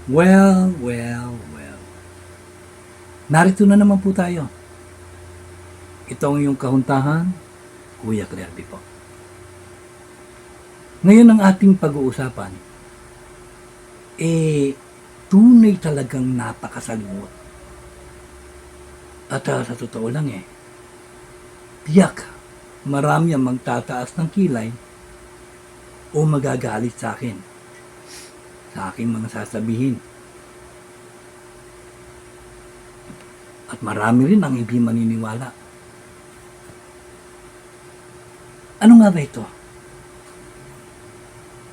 Well. Narito na naman po tayo. Ito ang iyong kahuntahan, Kuya Clerby po. Ngayon ang ating pag-uusapan, tunay talagang napakasalimot. At sa totoo lang tiyak, marami ang magtataas ng kilay o magagalit sa akin, sa aking mga sasabihin. At marami rin ang hindi maniniwala. Ano nga ba ito?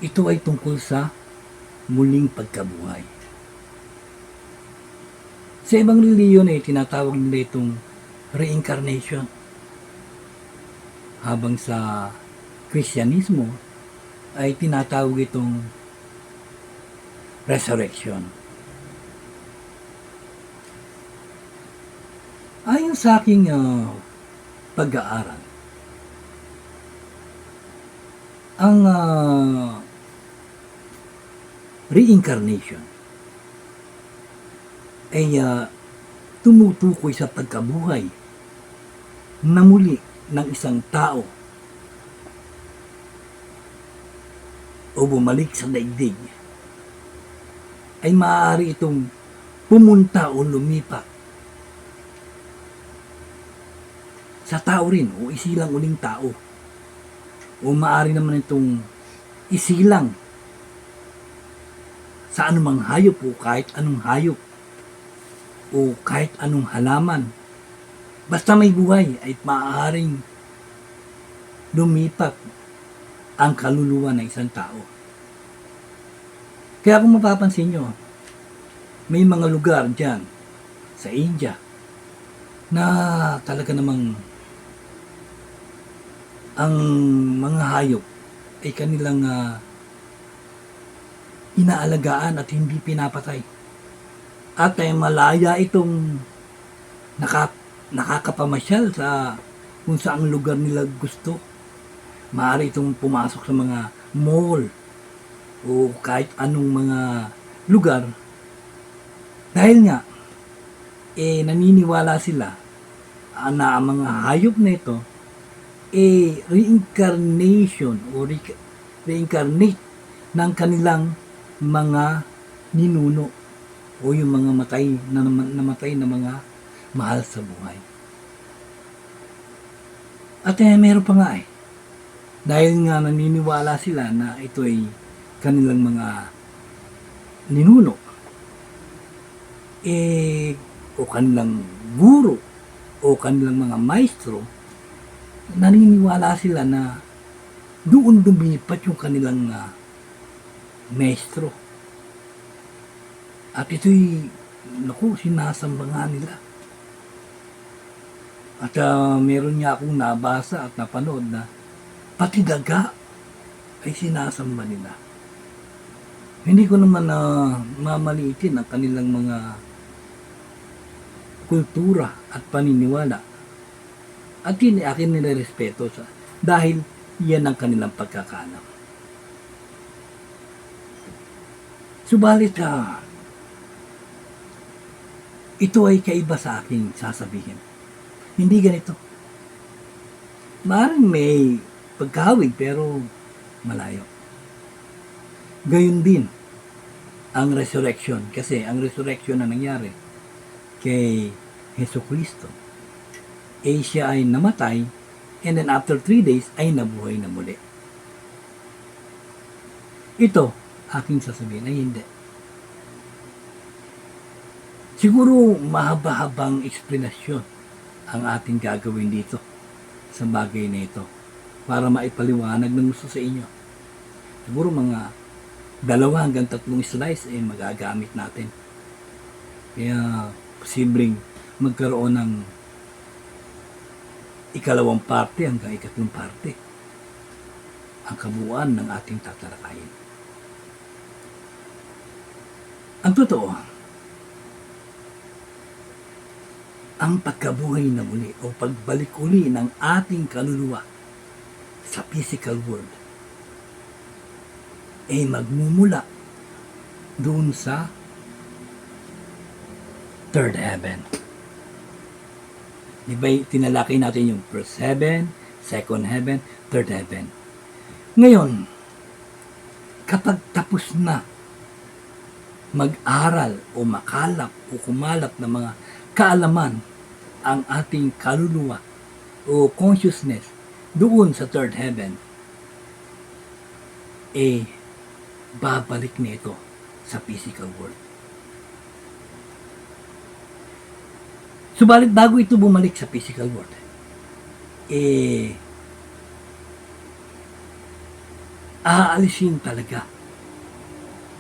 Ito ay tungkol sa muling pagkabuhay. Sa ibang reliyon tinatawag nila itong reincarnation. Habang sa Kristyanismo ay tinatawag itong resurrection. Ayon sa aking pag-aaral, ang reincarnation ay tumutukoy sa pagkabuhay na muli ng isang tao o bumalik sa daigdig. Ay maaari itong pumunta o lumipat sa tao rin o isilang uling tao. O maaari naman itong isilang sa anumang hayop o kahit anong hayop o kahit anong halaman. Basta may buhay ay maaaring lumipat ang kaluluwa ng isang tao. Kaya kung mapapansin nyo, may mga lugar dyan sa India na talaga namang ang mga hayop ay kanilang inaalagaan at hindi pinapatay. At ay malaya itong nakakapamasyal sa kung saang lugar nila gusto. Maaari itong pumasok sa mga mall o kahit anong mga lugar. Dahil nga, naniniwala sila na ang mga hayop na ito reincarnation o reincarnate ng kanilang mga ninuno o yung mga namatay na mga mahal sa buhay. At meron pa nga dahil nga naniniwala sila na ito ay kanilang mga ninuno o kanilang guro o kanilang mga maestro, naniniwala sila na doon lumipat yung kanilang maestro. At ito'y, sinasamba nga nila. At meron niya akong nabasa at napanood na pati daga ay sinasamba nila. Hindi ko naman mamaliitin ang kanilang mga kultura at paniniwala. At yun akin nilarespeto dahil yan ang kanilang pagkakaalam. Subalit ito ay kaiba sa aking sasabihin. Hindi ganito. Maaaring may pagkahawig pero malayo. Gayun din ang resurrection. Kasi ang resurrection na nangyari kay Jesucristo, siya ay namatay and then after 3 days ay nabuhay na muli. Ito, aking sasabihin ay hindi. Siguro mahaba-habang eksplanasyon ang ating gagawin dito sa bagay na ito para maipaliwanag ng gusto sa inyo. Siguro mga 2 hanggang 3 slice ay magagamit natin. Kaya posibleng magkaroon ng ikalawang parte hanggang ikatlong parte ang kabuuan ng ating tatalakayin. Ang totoo, ang pagkabuhay na muli o pagbalik uli ng ating kaluluwa sa physical world ay magmumula doon sa third heaven. Di ba tinalakay natin yung first heaven, second heaven, third heaven. Ngayon, kapag tapos na mag-aral o makalap o kumalap ng mga kaalaman ang ating kaluluwa o consciousness doon sa third heaven, babalik nito sa physical world. Subalit bago ito bumalik sa physical world, aalisin talaga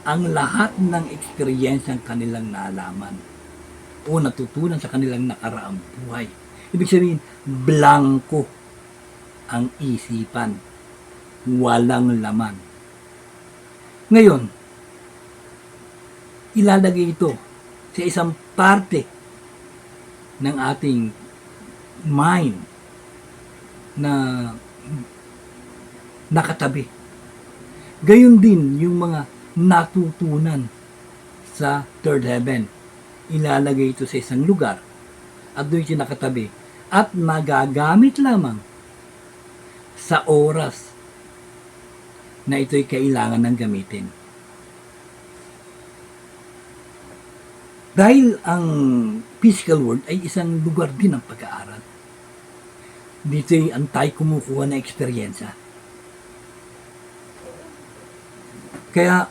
ang lahat ng eksperyensyang kanilang naalaman o natutunan sa kanilang nakaraang buhay. Ibig sabihin, blanko ang isipan, walang laman. Ngayon, ilalagay ito sa isang parte ng ating mind na nakatabi. Gayon din yung mga natutunan sa third heaven. Ilalagay ito sa isang lugar at doon ito nakatabi at magagamit lamang sa oras na ito'y kailangan ng gamitin. Dahil ang physical world ay isang lugar din ng pag-aaral. Dito'y ang tayo kumukuha ng eksperyensya. Kaya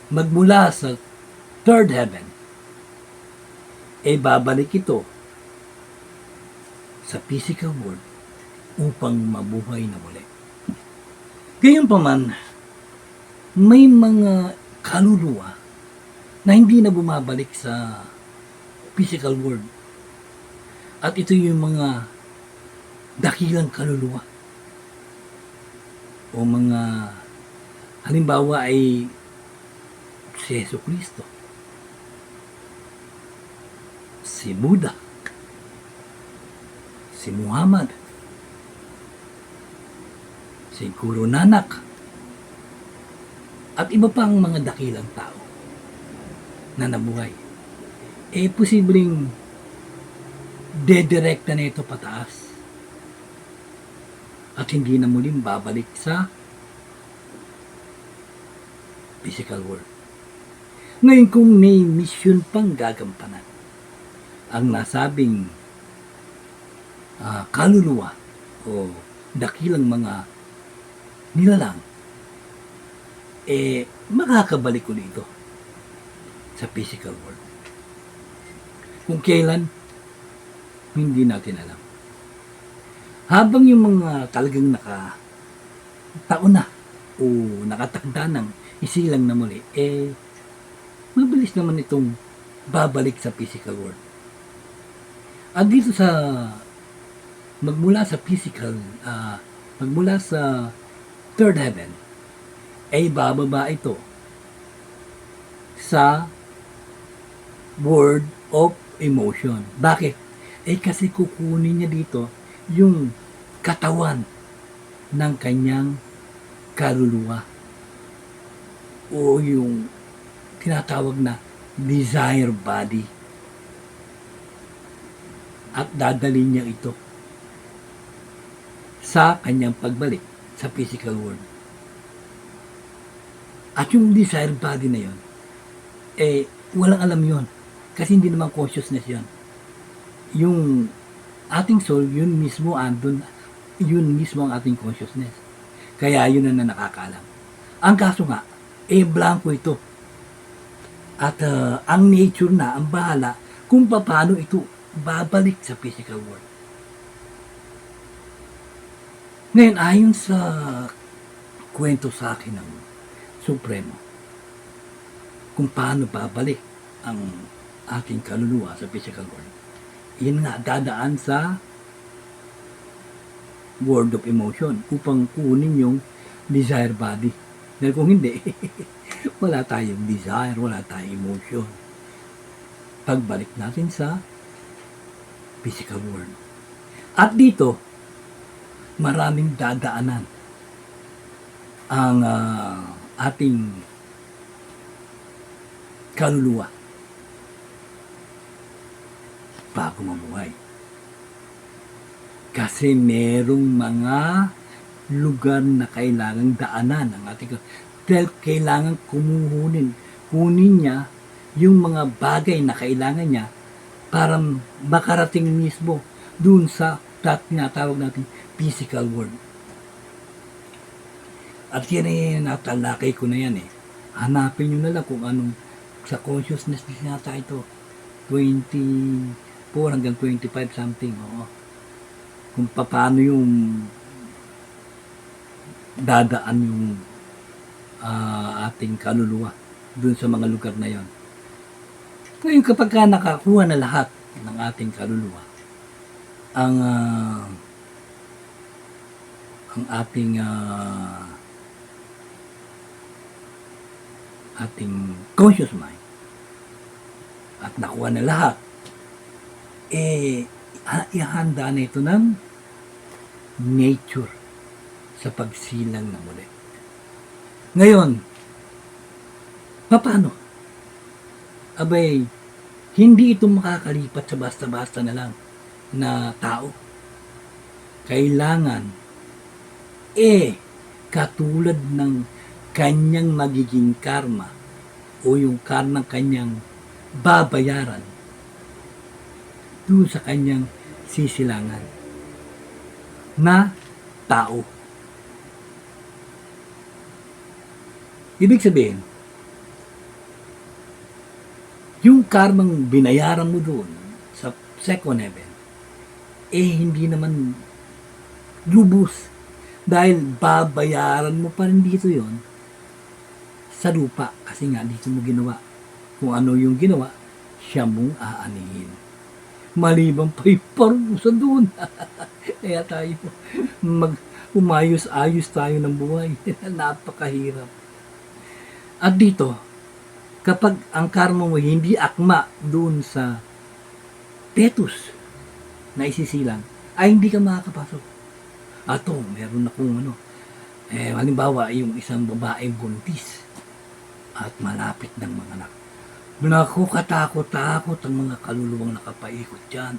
magmula sa third heaven, babalik ito sa physical world upang mabuhay na muli. Gayunpaman, may mga kaluluwa na hindi na bumabalik sa physical world. At ito yung mga dakilang kaluluwa o mga halimbawa ay si Jesu Cristo, si Buddha, si Muhammad, si Guru Nanak, at iba pang mga dakilang tao na nabuhay. Posibleng dedirekta na ito pataas at hindi na muling babalik sa physical world. Ngayon kung may mission pang gagampanan ang nasabing kaluluwa o dakilang mga nilalang, makakabalik ulit ito sa physical world. Kung kailan, hindi natin alam. Habang yung mga talagang nakataon na o nakatakda ng isilang na muli, mabilis naman itong babalik sa physical world. At dito sa magmula sa third heaven, bababa ito sa world of emotion. Bakit? Kasi kukunin niya dito yung katawan ng kanyang kaluluwa o yung tinatawag na desire body at dadalhin niya ito sa kanyang pagbalik sa physical world. At yung desire body na yon, walang alam yon kasi hindi naman consciousness yon. Yung ating soul, yun mismo andun, yun mismo ang ating consciousness. Kaya yun na nakakaalam. Ang kaso nga, blanco ito. At ang nature na ang bahala kung paano ito babalik sa physical world. Ngayon, ayon sa kwento sa akin ng Supremo, kung paano babalik ang ating kaluluwa sa physical world, yun nga, dadaan sa world of emotion upang kunin yung desire body. Dahil kung hindi, wala tayong desire, wala tayong emotion. Pagbalik natin sa physical world. At dito, maraming dadaanan ang ating kaluluwa bago mamuhay. Kasi merong mga lugar na kailangang daanan ng ating dahil kailangan kunin niya yung mga bagay na kailangan niya para makarating mismo dun sa tinatawag natin physical world. At yan natalakay ko na yan eh. Hanapin nyo na lang kung anong sa consciousness nata ito. 24 hanggang 25 something. Oo. Kung paano yung dadaan yung ating kaluluwa dun sa mga lugar na yon. Ngayon kapag ka nakakuha na lahat ng ating kaluluwa, ang ating conscious mind at nakuha na lahat, ihanda na ito ng nature sa pagsilang na muli. Ngayon, paano? Abay, hindi ito makakalipat sa basta-basta na lang na tao. Kailangan, katulad ng kanyang magiging karma o yung karma kanyang babayaran doon sa kanyang sisilangan na tao. Ibig sabihin, yung karmang binayaran mo doon sa second heaven, hindi naman lubos. Dahil babayaran mo pa rin dito yon sa lupa. Kasi nga dito mo ginawa. Kung ano yung ginawa, siya mong aanihin. Maliban pa yung parusa doon. Kaya tayo umayos-ayos tayo ng buhay. Napakahirap. At dito, kapag ang karma mo hindi akma doon sa fetus na isisilang, ay hindi ka makakapasok. Ato, meron akong halimbawa, yung isang babaeng buntis at malapit ng mga anak. Naku, katakot-takot ang mga kaluluwang nakapaikot dyan.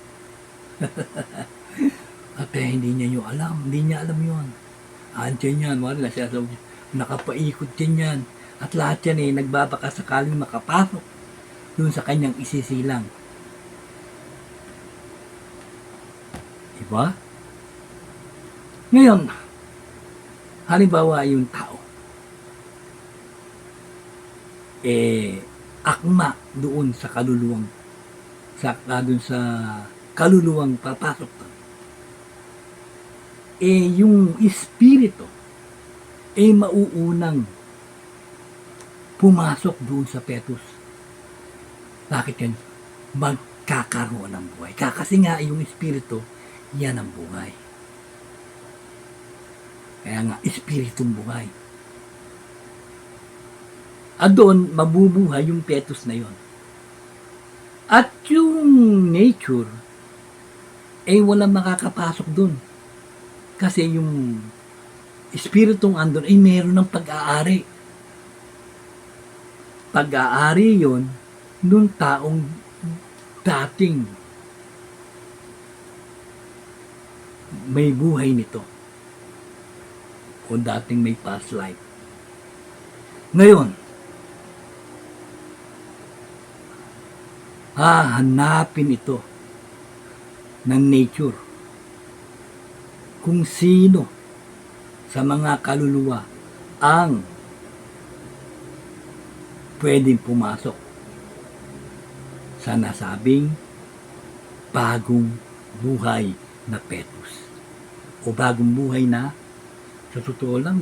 At hindi niya alam yun. Andiyan yan, wala siya nakapaikot din yan. At lahat yan nagbabaka sakaling makapasok dun sa kanyang isisilang. Diba? Ngayon, halimbawa yung tao, akma doon sa kaluluwang, doon sa kaluluwang papasok to. Yung espiritu, mauunang pumasok doon sa fetus. Bakit yan? Magkakaroon ng buhay. Kasi nga yung espiritu, yan ang buhay. Kaya nga, espiritong buhay. At doon, mabubuhay yung fetus na yon. At yung nature, walang makakapasok doon. Kasi yung espiritong andon, meron ng pag-aari. Pag-aari yon nung taong dating may buhay nito. O dating may past life. Ngayon, hahanapin ito ng nature kung sino sa mga kaluluwa ang pwedeng pumasok sa nasabing bagong buhay na fetus o bagong buhay na sa totoo lang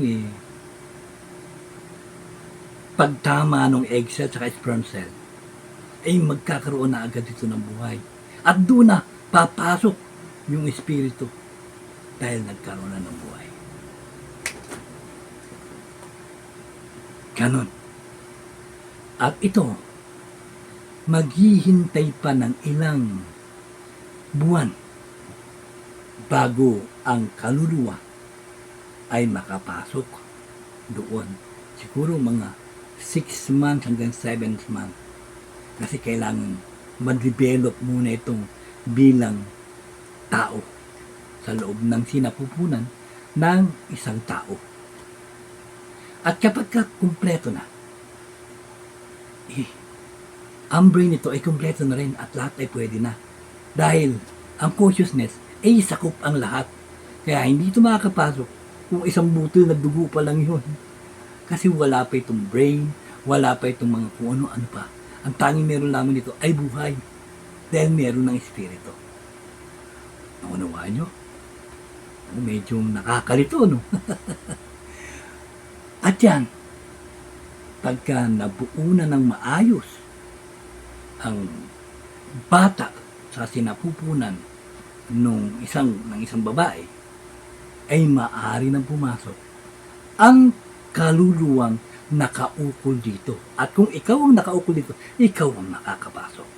pagtama ng egg cell at sperm cell ay magkakaroon na agad ito ng buhay at doon na papasok yung espiritu dahil nagkaroon na ng buhay. Ganon. At ito, maghihintay pa ng ilang buwan bago ang kaluluwa ay makapasok doon. Siguro mga 6 months hanggang 7 months. Kasi kailangan ma-develop muna itong bilang tao sa loob ng sinapupunan ng isang tao. At kapag kumpleto na, ang brain nito ay kumpleto na rin at lahat ay pwede na. Dahil ang consciousness ay sakop ang lahat. Kaya hindi ito makakapasok kung isang butil na dugo pa lang yun. Kasi wala pa itong brain, wala pa itong mga kung ano-ano pa. Ang tanging meron lamang dito ay buhay. Dahil meron ng espiritu. Naunawaan nyo? Medyo nakakalito, no? At yan, pagka nabuo na ng maayos ang bata sa sinapupunan ng isang babae, ay maaari nang pumasok ang kaluluwang nakaukol dito. At kung ikaw ang nakaukol dito, ikaw ang makakapasok.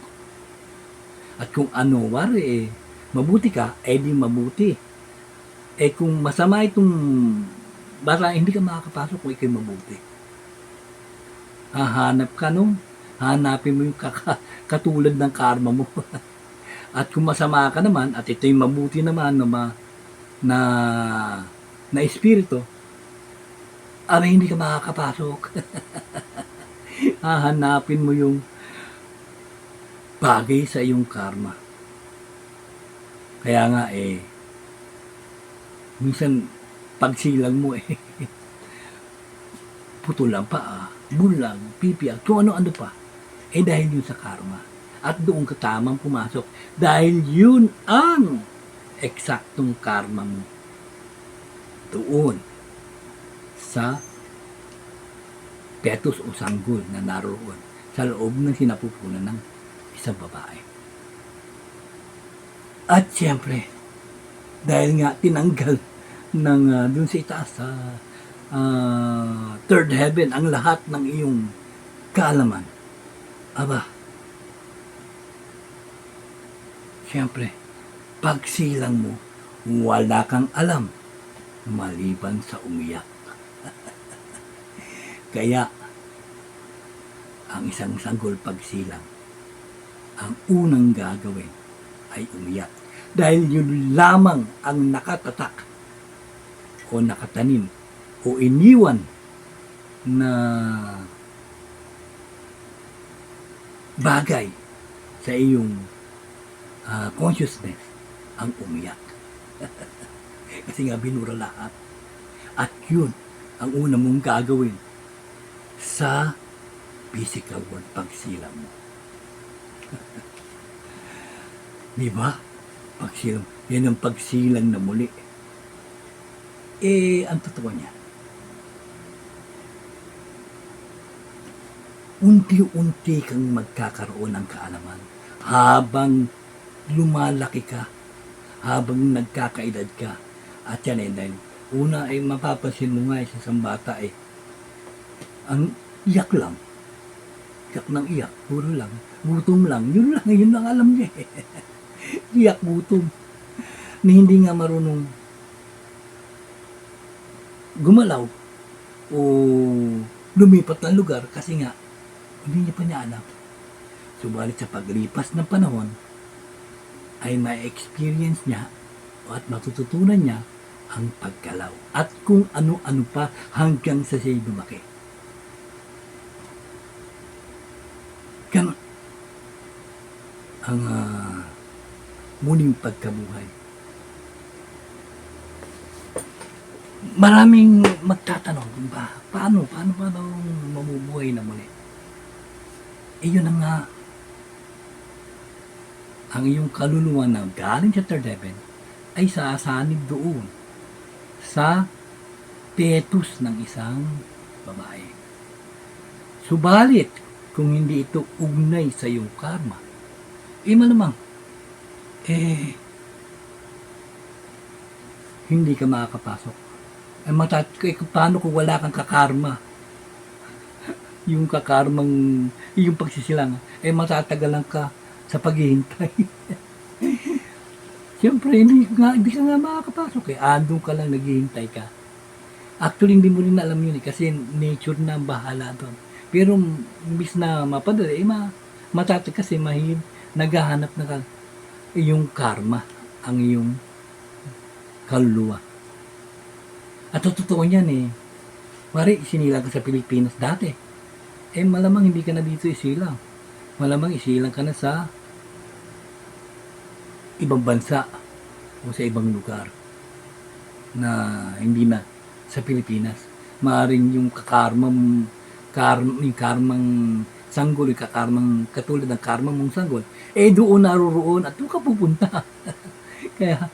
At kung ano, mabuti ka, di mabuti. Kung masama itong bata, hindi ka makakapasok kung ikaw'y mabuti. Hahanap ka hanapin mo yung katulad ng karma mo. At kung masama ka naman, at ito'y mabuti naman na espiritu, hindi ka makakapasok. Hahanapin mo yung bagay sa iyong karma. Kaya nga minsan pagsilang mo putol ang paa, bulag, pipiyak, kung ano-ano pa. Dahil yun sa karma. At doon ka tamang pumasok. Dahil yun ang eksaktong karma mo. Doon sa fetus o sanggol na naroon sa loob ng sinapupunan ng isang babae. At siyempre, dahil nga tinanggal ng dun sa itaas sa third heaven ang lahat ng iyong kaalaman. Siyempre, pagsilang mo, wala kang alam maliban sa umiyak. Kaya, ang isang sanggol pagsilang, ang unang gagawin ay umiyak. Dahil yun lamang ang nakatatak o nakatanim o iniwan na bagay sa iyong consciousness ang umiyak. Kasi nga binura lahat. At yun ang una mong gagawin sa physical world pagsilang mo. Diba? Pagsilang. Yan ang pagsilang na muli. Ang totoo niya, unti-unti kang magkakaroon ng kaalaman habang lumalaki ka, habang nagkakaedad ka. At yan dahil una mapapansin mo nga sa isang bata ang iyak lang. Iyak ng iyak, puro lang. Gutom lang, yun lang alam niya Iyak, gutom. Na hindi nga marunong gumalaw o lumipat ng lugar kasi nga hindi niya pa niya alam. Subalit sa paglipas ng panahon ay ma-experience niya at matututunan niya ang paggalaw at kung ano-ano pa hanggang sa siya'y lumaki. Ganon ang muling pagkabuhay. Maraming magtatanong, paano mamubuhay na muli? Yun na nga, ang iyong kaluluwa na galing sa third heaven ay sasanib doon sa fetus ng isang babae. Subalit, kung hindi ito ugnay sa iyong karma, malamang, hindi ka makakapasok. Paano kung wala kang kakarma? Yung kakarmang, yung pagsisilang, matatagalan ka sa paghihintay. Siyempre, hindi ka nga makakapasok. Andun ka lang, naghihintay ka. Actually, hindi mo rin alam yun kasi nature na ang bahala doon. Pero, imbis na mapadali, matatag kasi naghahanap na yung karma, ang iyong kaluluwa. At totoo niyan Mari, isinilang ka sa Pilipinas dati. Malamang hindi ka na dito isilang. Malamang isilang ka na sa ibang bansa o sa ibang lugar na hindi na sa Pilipinas. Maaring yung yung karmang sanggol, yung katulad ng karmang mong sanggol, doon naroroon at doon ka pupunta. Kaya,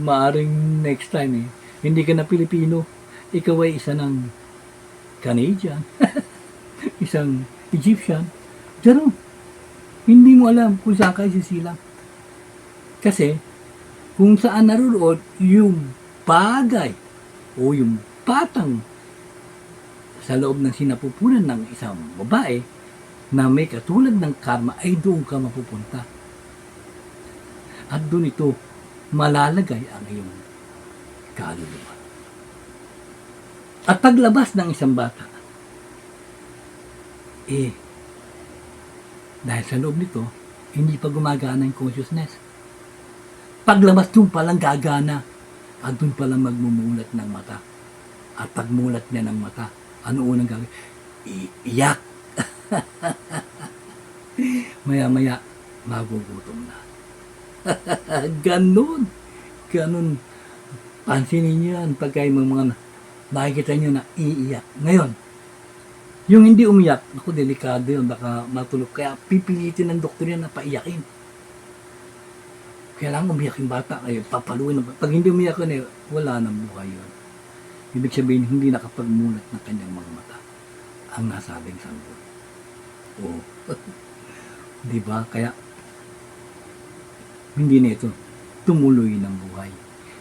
maaring next time hindi ka na Pilipino, ikaw ay isa ng Canadian, isang Egyptian, pero hindi mo alam kung saan ka sisilang. Kasi, kung saan naroon yung bagay o yung batang sa loob ng sinapupunan ng isang babae na may katulad ng karma, ay doon ka mapupunta. At doon ito malalagay ang iyong kaluluwa. At paglabas ng isang bata, dahil sa loob nito, hindi pa gumagana yung consciousness. Paglabas doon palang gagana, at doon palang magmumulat ng mata. At pagmulat niya ng mata, ano unang gagawin? Iyak. Maya-maya, magugutom na. Ganon. Pansinin niyo yan pagka yung mga nakikita niyo na iiyak. Ngayon, yung hindi umiyak, ako delikado yun, baka matulog. Kaya pipilitin ng doktor yan na paiyakin. Kailangan umiyak yung bata, papaluin. Pag hindi umiyak yun, wala nang buhay yun. Ibig sabihin, hindi nakapagmulat ng kanyang mga mata ang nasabing sanggol. Oo. Diba? Kaya, hindi na ito tumuloy ng buhay.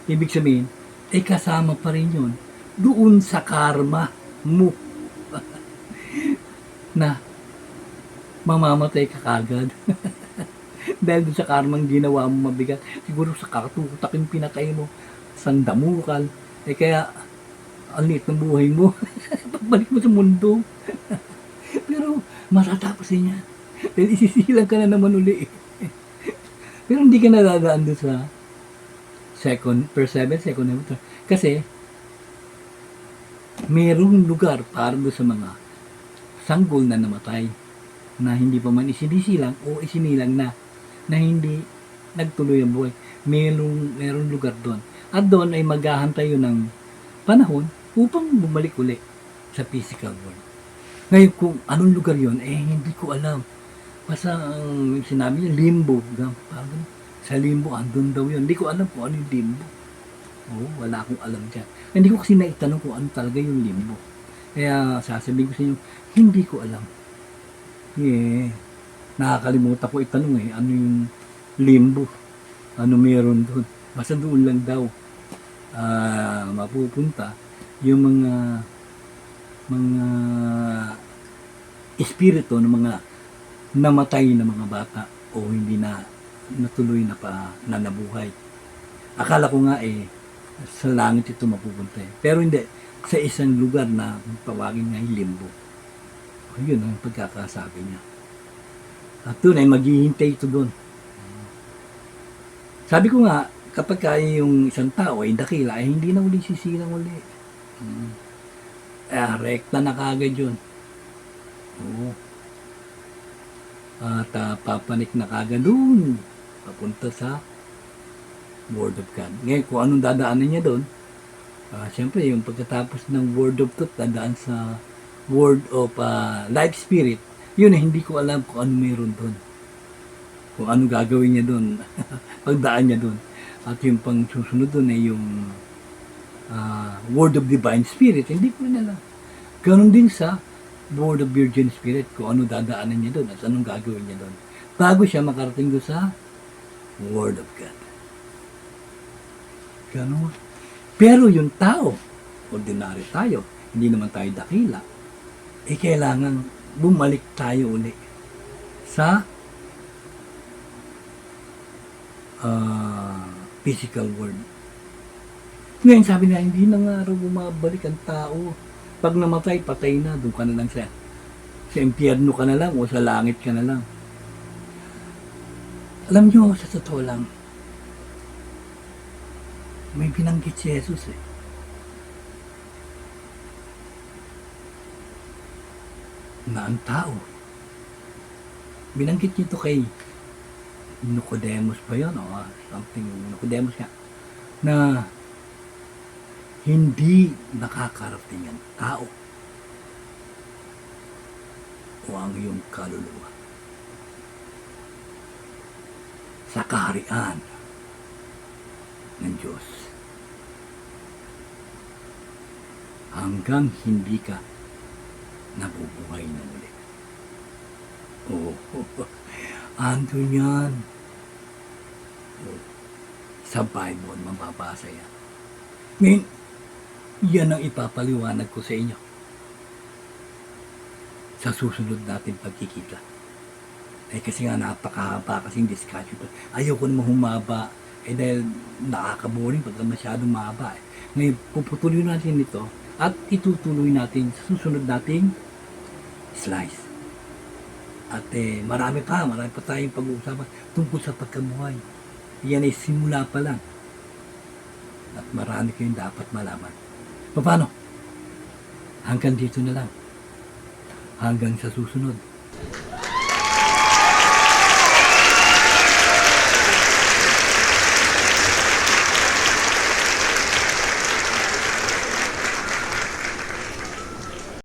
Ibig sabihin, kasama pa rin yun doon sa karma mo na mamamatay ka kagad. Dahil doon sa karmang ginawa mo mabigat, siguro sa katutak yung pinatay mo, sandamukal, kaya ang liit ng buhay mo. Pagbalik mo sa mundo. Pero matatapos niya. Dahil isisilang ka na naman uli. Pero hindi ka nadadaan doon sa per 7, second level. Kasi, mayroong lugar para doon sa mga sanggol na namatay na hindi pa man isinisilang o isinilang na hindi nagtuloy ang buhay. Mayroong lugar doon. At doon ay maghahantay yun ng panahon upang bumalik uli sa physical world. Ngayon kung anong lugar yun, hindi ko alam. Basta ang sinabi niya, limbo. Parang sa limbo, andun daw yun. Hindi ko alam kung ano yung limbo. Wala akong alam dyan. Hindi ko kasi naitanong kung ano talaga yung limbo. Kaya sasabihin ko sa inyo, hindi ko alam. Nakakalimutan ko itanong ano yung limbo. Ano meron doon. Basta doon lang daw mapupunta yung mga espiritu ng mga namatay na mga bata o hindi na natuloy na nabuhay. Akala ko nga sa langit ito mapupunta Pero hindi, sa isang lugar na tawagin nga limbo. Yun ang pagkakasabi niya. At doon ay maghihintay ito doon. Sabi ko nga, kapag yung isang tao ay dakila, hindi na uli sisilang uli. Rekta na kagad yun. At papanik na kagad doon. Papunta sa Word of God. Ngayon, kung anong dadaanan niya doon, siyempre, yung pagkatapos ng Word of Truth, dadaan sa Word of Life Spirit, Yun eh, hindi ko alam kung ano meron doon. Kung ano gagawin niya doon. Pagdaan niya doon. At yung pang susunod doon ay yung Word of Divine Spirit. Hindi ko rin alam. Ganon din sa Word of Virgin Spirit. Kung ano dadaanan niya doon at anong gagawin niya doon. Bago siya makarating doon sa Word of God. Ganon. Pero yung tao, ordinary tayo, hindi naman tayo dakila, eh kailangan bumalik tayo uli sa physical world. Ngayon sabi na, hindi na nga raw bumabalik ang tao. Pag namatay, patay na, doon ka na lang sa impyerno ka na lang o sa langit ka na lang. Alam nyo, sa totoo lang, may binanggit si Jesus eh. Na ang tao, binanggit niyo to kay Nicodemus ba yun? O something, Nicodemus nga, na hindi nakakarating ang tao o ang iyong kaluluwa sa kaharian ng Diyos hanggang hindi ka nabubuhay na muli. Oo. Ando yan. Sa Bible, mababasa yan. Ngayon, yan ang ipapaliwanag ko sa inyo sa susunod natin pagkikita. Eh kasi nga napakahaba kasing discussion. Ayoko naman humaba. Eh dahil nakakaboring pagka masyadong mahaba. Ngayon, puputuloy natin ito at itutuloy natin sa susunod nating slice. At marami pa tayong pag-uusapan tungkol sa pagkabuhay. Yan ay simula pa lang. At marami kayong dapat malaman. Paano? Hanggang dito na lang. Hanggang sa susunod.